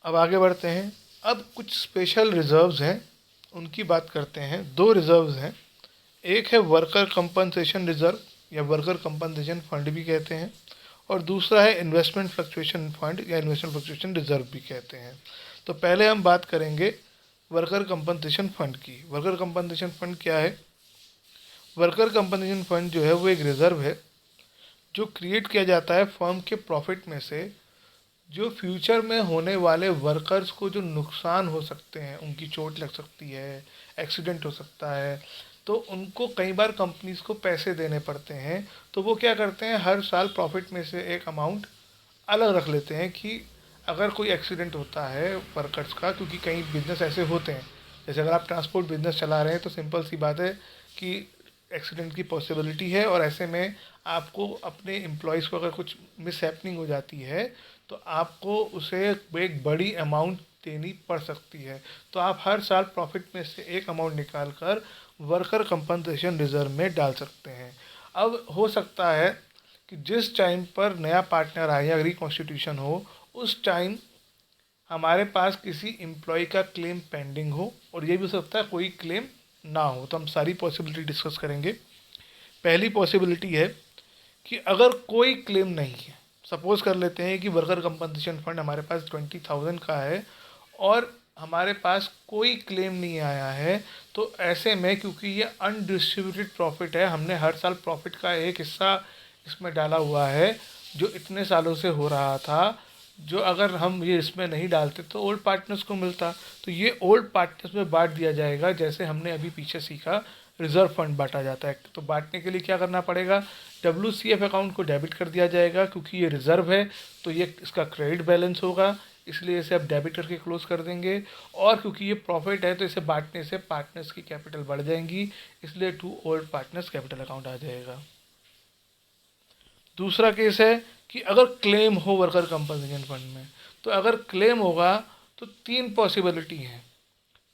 अब आगे बढ़ते हैं। अब कुछ स्पेशल रिजर्व्स हैं, उनकी बात करते हैं। दो रिजर्व्स हैं, एक है वर्कर कंपनसेशन रिजर्व या वर्कर कंपनसेशन फंड भी कहते हैं, और दूसरा है इन्वेस्टमेंट फ्लक्चुएशन फंड या इन्वेस्टमेंट फ्लक्चुएशन रिजर्व भी कहते हैं। तो पहले हम बात करेंगे वर्कर कंपनसेशन फंड की। वर्कर कंपनसेशन फंड क्या है? वर्कर कंपनसेशन फंड जो है वो एक रिजर्व है जो क्रिएट किया जाता है फर्म के प्रॉफिट में से, जो फ्यूचर में होने वाले वर्कर्स को जो नुकसान हो सकते हैं, उनकी चोट लग सकती है, एक्सीडेंट हो सकता है, तो उनको कई बार कंपनीज को पैसे देने पड़ते हैं। तो वो क्या करते हैं, हर साल प्रॉफिट में से एक अमाउंट अलग रख लेते हैं कि अगर कोई एक्सीडेंट होता है वर्कर्स का, क्योंकि कई बिजनेस ऐसे होते हैं, जैसे अगर आप ट्रांसपोर्ट बिजनेस चला रहे हैं तो सिंपल सी बात है कि एक्सीडेंट की पॉसिबिलिटी है, और ऐसे में आपको अपने एम्प्लॉयज़ को अगर कुछ मिस हैपनिंग हो जाती है तो आपको उसे एक बड़ी अमाउंट देनी पड़ सकती है। तो आप हर साल प्रॉफिट में से एक अमाउंट निकाल कर वर्कर कंपनसेशन रिजर्व में डाल सकते हैं। अब हो सकता है कि जिस टाइम पर नया पार्टनर आए या रिकॉन्स्टिट्यूशन हो, उस टाइम हमारे पास किसी एम्प्लॉय का क्लेम पेंडिंग हो, और ये भी हो सकता है कोई क्लेम ना हो। तो हम सारी पॉसिबिलिटी डिस्कस करेंगे। पहली पॉसिबिलिटी है कि अगर कोई क्लेम नहीं है, सपोज कर लेते हैं कि वर्कर कंपनसेशन फंड हमारे पास 20,000 का है और हमारे पास कोई क्लेम नहीं आया है, तो ऐसे में क्योंकि ये अनडिस्ट्रीब्यूटेड प्रॉफिट है, हमने हर साल प्रॉफिट का एक हिस्सा इसमें डाला हुआ है जो इतने सालों से हो रहा था, जो अगर हम ये इसमें नहीं डालते तो ओल्ड पार्टनर्स को मिलता। तो ये ओल्ड पार्टनर्स में बांट दिया जाएगा, जैसे हमने अभी पीछे सीखा रिजर्व फंड बांटा जाता है। तो बांटने के लिए क्या करना पड़ेगा, WCF अकाउंट को डेबिट कर दिया जाएगा, क्योंकि ये रिजर्व है तो ये इसका क्रेडिट बैलेंस होगा, इसलिए इसे आप डेबिट करके क्लोज कर देंगे। और क्योंकि ये प्रॉफिट है तो इसे बांटने से पार्टनर्स की कैपिटल बढ़ जाएंगी, इसलिए two old partners capital account आ जाएगा। दूसरा केस है कि अगर क्लेम हो वर्कर कंपनसेशन फंड में, तो अगर क्लेम होगा तो तीन पॉसिबिलिटी हैं।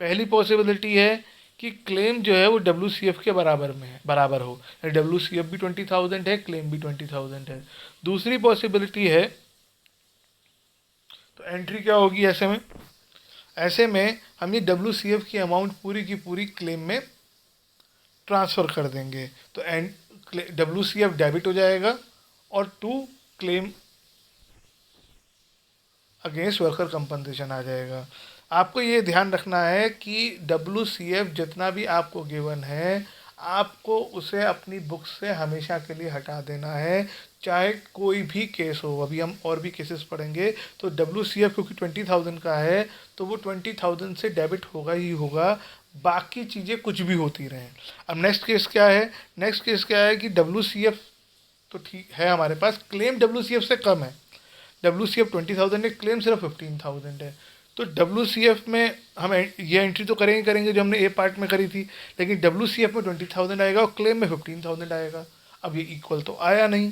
पहली पॉसिबिलिटी है कि क्लेम जो है वो WCF के बराबर में है, बराबर हो, WCF भी 20,000 है, क्लेम भी 20,000 है। दूसरी पॉसिबिलिटी है, तो एंट्री क्या होगी ऐसे में, ऐसे में हम ये WCF की अमाउंट पूरी की पूरी क्लेम में ट्रांसफ़र कर देंगे। तो WCF डेबिट हो जाएगा और to claim against worker compensation आ जाएगा। आपको ये ध्यान रखना है कि WCF जितना भी आपको गिवन है, आपको उसे अपनी बुक से हमेशा के लिए हटा देना है, चाहे कोई भी केस हो। अभी हम और भी केसेस पढ़ेंगे। तो WCF क्योंकि 20,000 का है तो वो 20,000 से डेबिट होगा ही होगा, बाकी चीज़ें कुछ भी होती रहें। अब नेक्स्ट केस क्या है, नेक्स्ट केस क्या है कि WCF तो ठीक है हमारे पास, क्लेम WCF से कम है। WCF 20,000 है, क्लेम सिर्फ 15,000 है। तो WCF में हम ये एंट्री तो करेंगे करेंगे जो हमने ए पार्ट में करी थी, लेकिन WCF में 20,000 आएगा और क्लेम में 15,000 आएगा। अब ये इक्वल तो आया नहीं,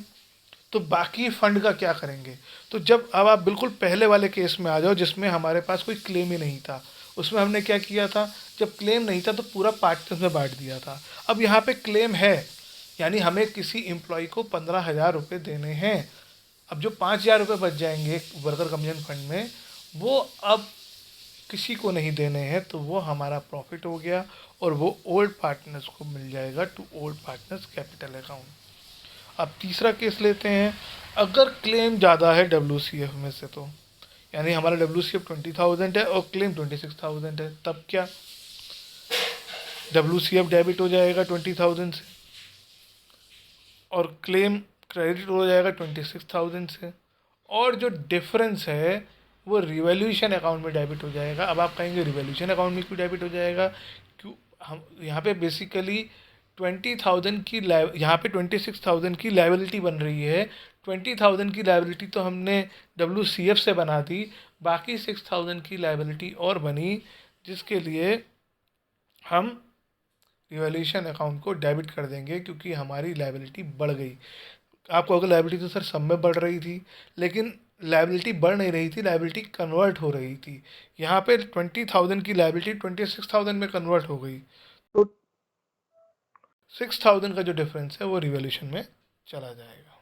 तो बाकी फंड का क्या करेंगे। तो जब अब आप बिल्कुल पहले वाले केस में आ जाओ जिसमें हमारे पास कोई क्लेम ही नहीं था, उसमें हमने क्या किया था, जब क्लेम नहीं था तो पूरा पार्टनर्स में बांट दिया था। अब यहाँ पे क्लेम है, यानी हमें किसी एम्प्लॉय को 15,000 रुपये देने हैं। अब जो 5,000 रुपये बच जाएंगे वर्कर कंपनसेशन फंड में, वो अब किसी को नहीं देने हैं, तो वो हमारा प्रॉफिट हो गया और वो ओल्ड पार्टनर्स को मिल जाएगा to old partners capital account. अब तीसरा केस लेते हैं, अगर क्लेम ज़्यादा है WCF में से, तो यानी हमारा WCF 20,000 है और क्लेम 26,000 है, तब क्या, WCF डेबिट हो जाएगा 20,000 से और क्लेम क्रेडिट हो जाएगा 26,000 से, और जो डिफरेंस है वो रिवॉल्यूशन अकाउंट में डेबिट हो जाएगा। अब आप कहेंगे रिवॉल्यूशन अकाउंट में क्यों डेबिट हो जाएगा, क्यों, हम यहाँ पे बेसिकली 20,000 की यहाँ पे 26,000 की लायबिलिटी बन रही है। 20,000 की लायबिलिटी तो हमने WCF से बना दी, बाकी 6,000 की लायबिलिटी और बनी, जिसके लिए हम रिवॉल्यूशन अकाउंट को डेबिट कर देंगे, क्योंकि हमारी लायबिलिटी बढ़ गई। आपको अगर लायबिलिटी तो सर सब में बढ़ रही थी, लेकिन लायबिलिटी बढ़ नहीं रही थी, लायबिलिटी कन्वर्ट हो रही थी। यहाँ पे 20,000 की लायबिलिटी 26,000 में कन्वर्ट हो गई, तो 6,000 का जो डिफरेंस है वो रिवॉल्यूशन में चला जाएगा।